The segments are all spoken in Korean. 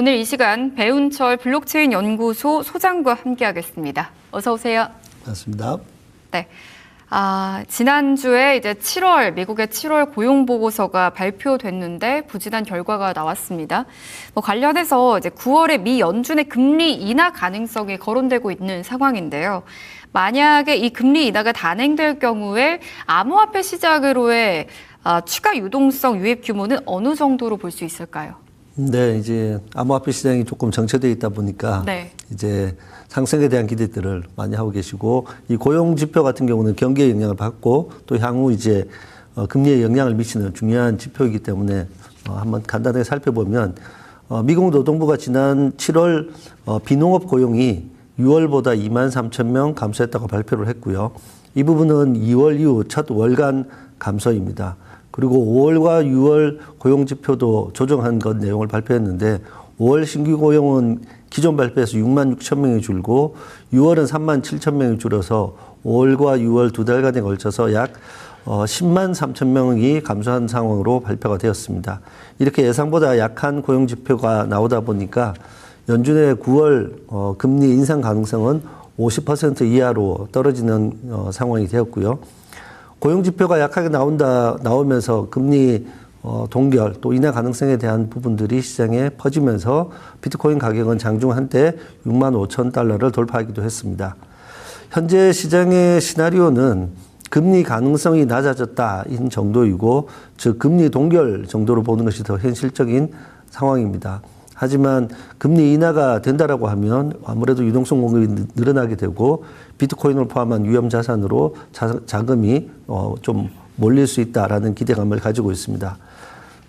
오늘 이 시간 배운철 블록체인 연구소 소장과 함께하겠습니다. 어서 오세요. 맞습니다. 네. 지난주에 이제 미국의 7월 고용 보고서가 발표됐는데 부진한 결과가 나왔습니다. 관련해서 이제 9월에 미 연준의 금리 인하 가능성이 거론되고 있는 상황인데요. 만약에 이 금리 인하가 단행될 경우에 암호화폐 시장으로의 추가 유동성 유입 규모는 어느 정도로 볼 수 있을까요? 네, 이제 암호화폐 시장이 조금 정체되어 있다 보니까 네. 이제 상승에 대한 기대들을 많이 하고 계시고, 이 고용 지표 같은 경우는 경기에 영향을 받고 또 향후 이제 금리에 영향을 미치는 중요한 지표이기 때문에 한번 간단하게 살펴보면, 미국 노동부가 지난 7월 비농업 고용이 6월보다 23,000명 감소했다고 발표를 했고요. 이 부분은 2월 이후 첫 월간 감소입니다. 그리고 5월과 6월 고용 지표도 조정한 것 내용을 발표했는데, 5월 신규 고용은 기존 발표에서 6만 6천 명이 줄고 6월은 3만 7천 명이 줄어서 5월과 6월 두 달간에 걸쳐서 약 10만 3천 명이 감소한 상황으로 발표가 되었습니다. 이렇게 예상보다 약한 고용 지표가 나오다 보니까 연준의 9월 금리 인상 가능성은 50% 이하로 떨어지는 상황이 되었고요. 고용 지표가 약하게 나오면서 금리 동결 또 인하 가능성에 대한 부분들이 시장에 퍼지면서 비트코인 가격은 장중 한때 6만 5천 달러를 돌파하기도 했습니다. 현재 시장의 시나리오는 금리 가능성이 낮아졌다인 정도이고, 즉 금리 동결 정도로 보는 것이 더 현실적인 상황입니다. 하지만 금리 인하가 된다라고 하면 아무래도 유동성 공급이 늘어나게 되고 비트코인을 포함한 위험 자산으로 자금이 좀 몰릴 수 있다라는 기대감을 가지고 있습니다.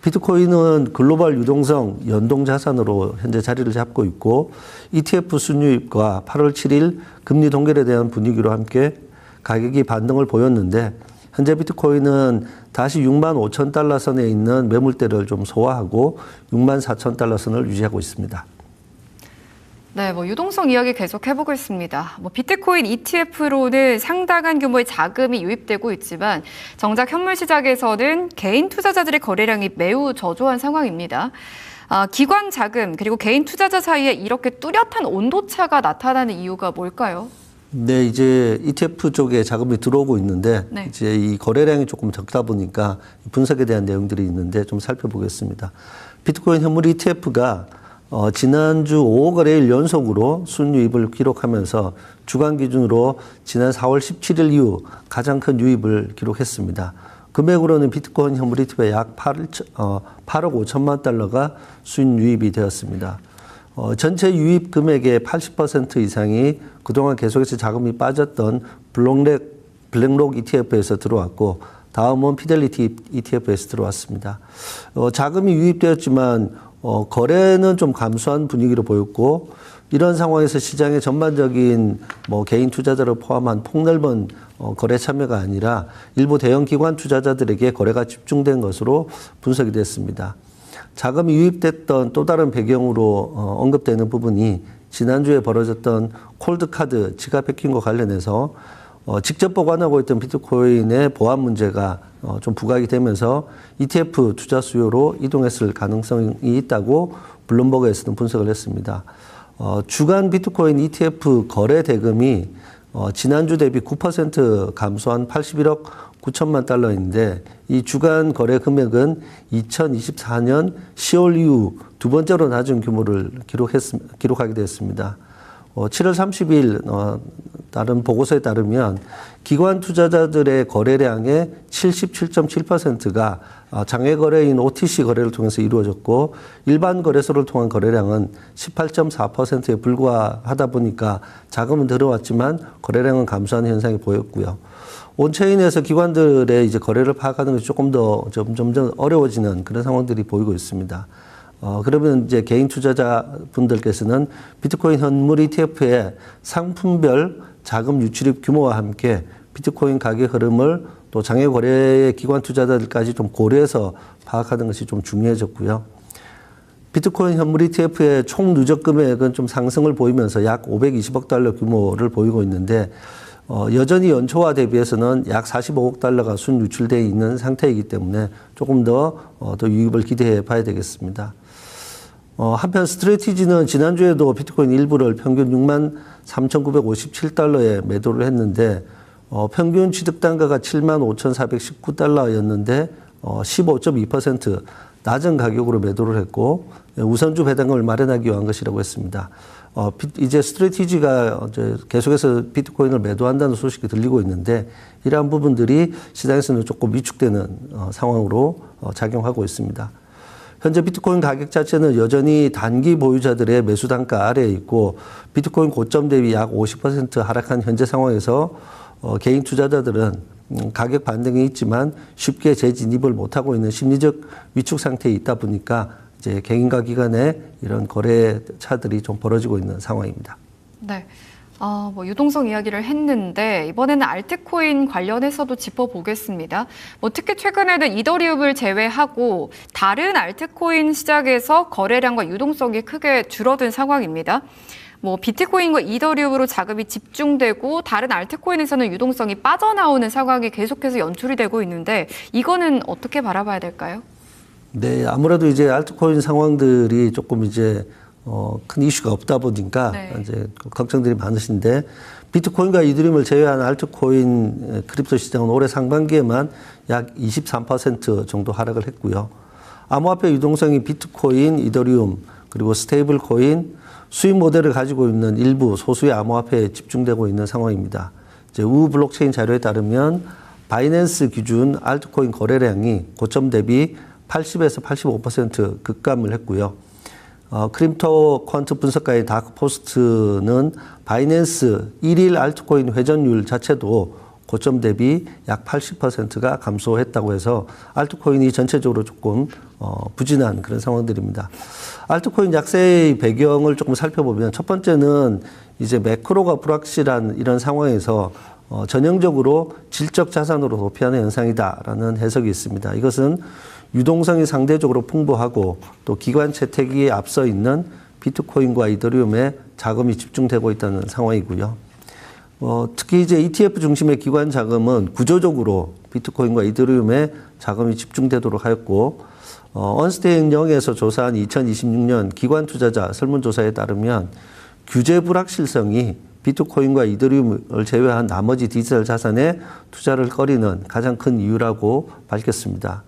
비트코인은 글로벌 유동성 연동 자산으로 현재 자리를 잡고 있고, ETF 순유입과 8월 7일 금리 동결에 대한 분위기로 함께 가격이 반등을 보였는데, 현재 비트코인은 다시 6만 5천 달러 선에 있는 매물대를 좀 소화하고 6만 4천 달러 선을 유지하고 있습니다. 네, 유동성 이야기 계속 해보겠습니다. 비트코인 ETF로는 상당한 규모의 자금이 유입되고 있지만 정작 현물 시장에서는 개인 투자자들의 거래량이 매우 저조한 상황입니다. 기관 자금 그리고 개인 투자자 사이에 이렇게 뚜렷한 온도차가 나타나는 이유가 뭘까요? 네, 이제 ETF 쪽에 자금이 들어오고 있는데, 네. 이제 이 거래량이 조금 적다 보니까 분석에 대한 내용들이 있는데 좀 살펴보겠습니다. 비트코인 현물 ETF가 지난주 5억 거래일 연속으로 순유입을 기록하면서 주간 기준으로 지난 4월 17일 이후 가장 큰 유입을 기록했습니다. 금액으로는 비트코인 현물 ETF에 약 8억 5천만 달러가 순유입이 되었습니다. 전체 유입 금액의 80% 이상이 그동안 계속해서 자금이 빠졌던 블랙록 ETF에서 들어왔고, 다음은 피델리티 ETF에서 들어왔습니다. 자금이 유입되었지만 거래는 좀 감소한 분위기로 보였고, 이런 상황에서 시장의 전반적인 개인 투자자를 포함한 폭넓은 거래 참여가 아니라 일부 대형 기관 투자자들에게 거래가 집중된 것으로 분석이 됐습니다. 자금이 유입됐던 또 다른 배경으로 언급되는 부분이 지난주에 벌어졌던 콜드카드 지갑 해킹과 관련해서 직접 보관하고 있던 비트코인의 보안 문제가 좀 부각이 되면서 ETF 투자 수요로 이동했을 가능성이 있다고 블룸버그에서는 분석을 했습니다. 주간 비트코인 ETF 거래 대금이 지난주 대비 9% 감소한 81억 9천만 달러인데, 이 주간 거래 금액은 2024년 10월 이후 두 번째로 낮은 규모를 기록하게 됐습니다. 7월 30일 다른 보고서에 따르면 기관 투자자들의 거래량의 77.7%가 장외 거래인 OTC 거래를 통해서 이루어졌고, 일반 거래소를 통한 거래량은 18.4%에 불과하다 보니까 자금은 들어왔지만 거래량은 감소하는 현상이 보였고요. 온체인에서 기관들의 이제 거래를 파악하는 것이 조금 더 점점 어려워지는 그런 상황들이 보이고 있습니다. 그러면 이제 개인 투자자 분들께서는 비트코인 현물 ETF의 상품별 자금 유출입 규모와 함께 비트코인 가격 흐름을 또 장외 거래의 기관 투자자들까지 좀 고려해서 파악하는 것이 좀 중요해졌고요. 비트코인 현물 ETF의 총 누적 금액은 좀 상승을 보이면서 약 520억 달러 규모를 보이고 있는데, 여전히 연초와 대비해서는 약 45억 달러가 순유출되어 있는 상태이기 때문에 조금 더 유입을 기대해 봐야 되겠습니다. 한편 스트레티지는 지난주에도 비트코인 일부를 평균 63,957달러에 매도를 했는데 평균 취득 단가가 75,419달러였는데 15.2% 낮은 가격으로 매도를 했고 우선주 배당을 마련하기 위한 것이라고 했습니다. 이제 스트래티지가 이제 계속해서 비트코인을 매도한다는 소식이 들리고 있는데 이러한 부분들이 시장에서는 조금 위축되는 상황으로 작용하고 있습니다. 현재 비트코인 가격 자체는 여전히 단기 보유자들의 매수 단가 아래에 있고 비트코인 고점 대비 약 50% 하락한 현재 상황에서 개인 투자자들은 가격 반등이 있지만 쉽게 재진입을 못하고 있는 심리적 위축 상태에 있다 보니까 이제 개인과 기관의 이런 거래차들이 좀 벌어지고 있는 상황입니다. 네. 뭐 유동성 이야기를 했는데 이번에는 알트코인 관련해서도 짚어보겠습니다. 특히 최근에는 이더리움을 제외하고 다른 알트코인 시장에서 거래량과 유동성이 크게 줄어든 상황입니다. 비트코인과 이더리움으로 자금이 집중되고 다른 알트코인에서는 유동성이 빠져나오는 상황이 계속해서 연출이 되고 있는데 이거는 어떻게 바라봐야 될까요? 네, 아무래도 이제 알트코인 상황들이 조금 이제 큰 이슈가 없다 보니까 네. 이제 걱정들이 많으신데 비트코인과 이더리움을 제외한 알트코인 크립토 시장은 올해 상반기에만 약 23% 정도 하락을 했고요. 암호화폐 유동성이 비트코인, 이더리움 그리고 스테이블 코인, 수익 모델을 가지고 있는 일부 소수의 암호화폐에 집중되고 있는 상황입니다. 이제 우 블록체인 자료에 따르면 바이낸스 기준 알트코인 거래량이 고점 대비 80에서 85% 급감을 했고요. 크립토 퀀트 분석가인 다크포스트는 바이낸스 1일 알트코인 회전율 자체도 고점 대비 약 80%가 감소했다고 해서 알트코인이 전체적으로 조금 부진한 그런 상황들입니다. 알트코인 약세의 배경을 조금 살펴보면 첫 번째는 이제 매크로가 불확실한 이런 상황에서 전형적으로 질적 자산으로 도피하는 현상이다라는 해석이 있습니다. 이것은 유동성이 상대적으로 풍부하고 또 기관 채택이 앞서 있는 비트코인과 이더리움에 자금이 집중되고 있다는 상황이고요. 특히 이제 ETF 중심의 기관 자금은 구조적으로 비트코인과 이더리움에 자금이 집중되도록 하였고, 언스테인영에서 조사한 2026년 기관 투자자 설문조사에 따르면 규제 불확실성이 비트코인과 이더리움을 제외한 나머지 디지털 자산에 투자를 꺼리는 가장 큰 이유라고 밝혔습니다.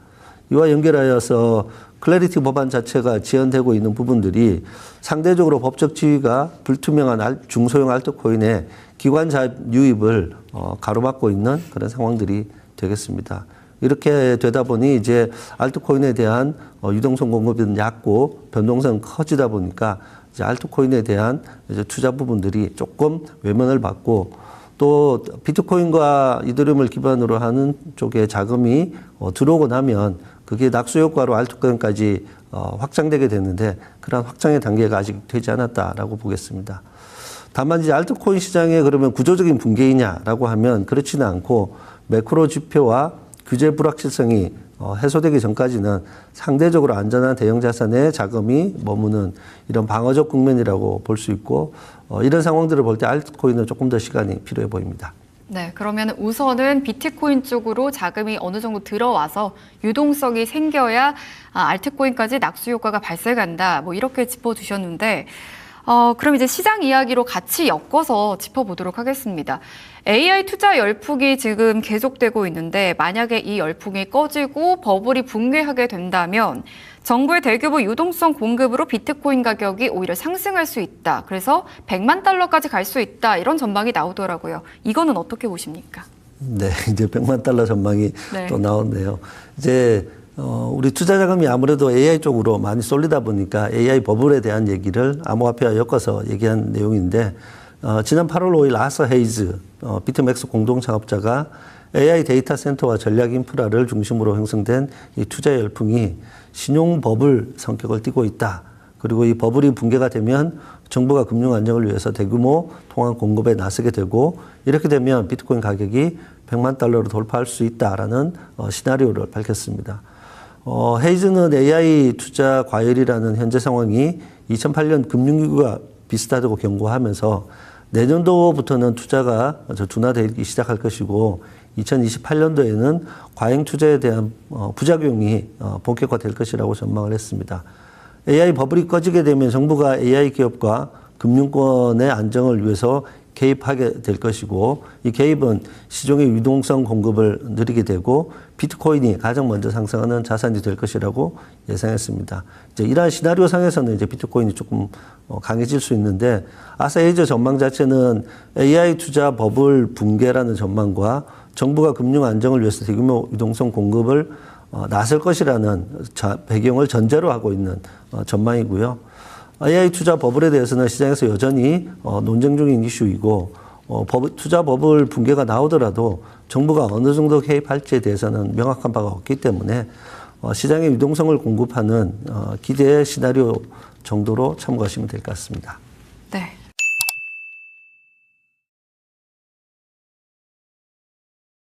이와 연결하여서 클래리티 법안 자체가 지연되고 있는 부분들이 상대적으로 법적 지위가 불투명한 중소형 알트코인의 기관 자입 유입을 가로막고 있는 그런 상황들이 되겠습니다. 이렇게 되다 보니 이제 알트코인에 대한 유동성 공급은 얕고 변동성은 커지다 보니까 이제 알트코인에 대한 이제 투자 부분들이 조금 외면을 받고 또 비트코인과 이더리움을 기반으로 하는 쪽에 자금이 들어오고 나면 그게 낙수 효과로 알트코인까지 확장되게 되는데 그런 확장의 단계가 아직 되지 않았다라고 보겠습니다. 다만 이제 알트코인 시장에 그러면 구조적인 붕괴이냐라고 하면 그렇지는 않고 매크로 지표와 규제 불확실성이 해소되기 전까지는 상대적으로 안전한 대형 자산의 자금이 머무는 이런 방어적 국면이라고 볼 수 있고 이런 상황들을 볼 때 알트코인은 조금 더 시간이 필요해 보입니다. 네, 그러면 우선은 비트코인 쪽으로 자금이 어느 정도 들어와서 유동성이 생겨야 알트코인까지 낙수 효과가 발생한다. 이렇게 짚어주셨는데 그럼 이제 시장 이야기로 같이 엮어서 짚어보도록 하겠습니다. AI 투자 열풍이 지금 계속되고 있는데 만약에 이 열풍이 꺼지고 버블이 붕괴하게 된다면 정부의 대규모 유동성 공급으로 비트코인 가격이 오히려 상승할 수 있다. 그래서 100만 달러까지 갈 수 있다. 이런 전망이 나오더라고요. 이거는 어떻게 보십니까? 네, 이제 100만 달러 전망이 네. 또 나오네요. 이제 우리 투자 자금이 아무래도 AI 쪽으로 많이 쏠리다 보니까 AI 버블에 대한 얘기를 암호화폐와 엮어서 얘기한 내용인데 지난 8월 5일 아서 헤이즈 비트맥스 공동 창업자가 AI 데이터 센터와 전략 인프라를 중심으로 형성된 이 투자 열풍이 신용 버블 성격을 띠고 있다. 그리고 이 버블이 붕괴가 되면 정부가 금융 안정을 위해서 대규모 통화 공급에 나서게 되고 이렇게 되면 비트코인 가격이 100만 달러로 돌파할 수 있다라는 시나리오를 밝혔습니다. 헤이즈는 AI 투자 과열이라는 현재 상황이 2008년 금융위기와 비슷하다고 경고하면서 내년도부터는 투자가 둔화되기 시작할 것이고 2028년도에는 과잉 투자에 대한 부작용이 본격화될 것이라고 전망을 했습니다. AI 버블이 꺼지게 되면 정부가 AI 기업과 금융권의 안정을 위해서 개입하게 될 것이고 이 개입은 시중의 유동성 공급을 늘리게 되고 비트코인이 가장 먼저 상승하는 자산이 될 것이라고 예상했습니다. 이제 이러한 시나리오 상에서는 이제 비트코인이 조금 강해질 수 있는데 아사히저 전망 자체는 AI 투자 버블 붕괴라는 전망과 정부가 금융 안정을 위해서 대규모 유동성 공급을 나설 것이라는 배경을 전제로 하고 있는 전망이고요. AI 투자 버블에 대해서는 시장에서 여전히 논쟁 중인 이슈이고 투자 버블 붕괴가 나오더라도 정부가 어느 정도 개입할지에 대해서는 명확한 바가 없기 때문에 시장의 유동성을 공급하는 기대 시나리오 정도로 참고하시면 될 것 같습니다. 네.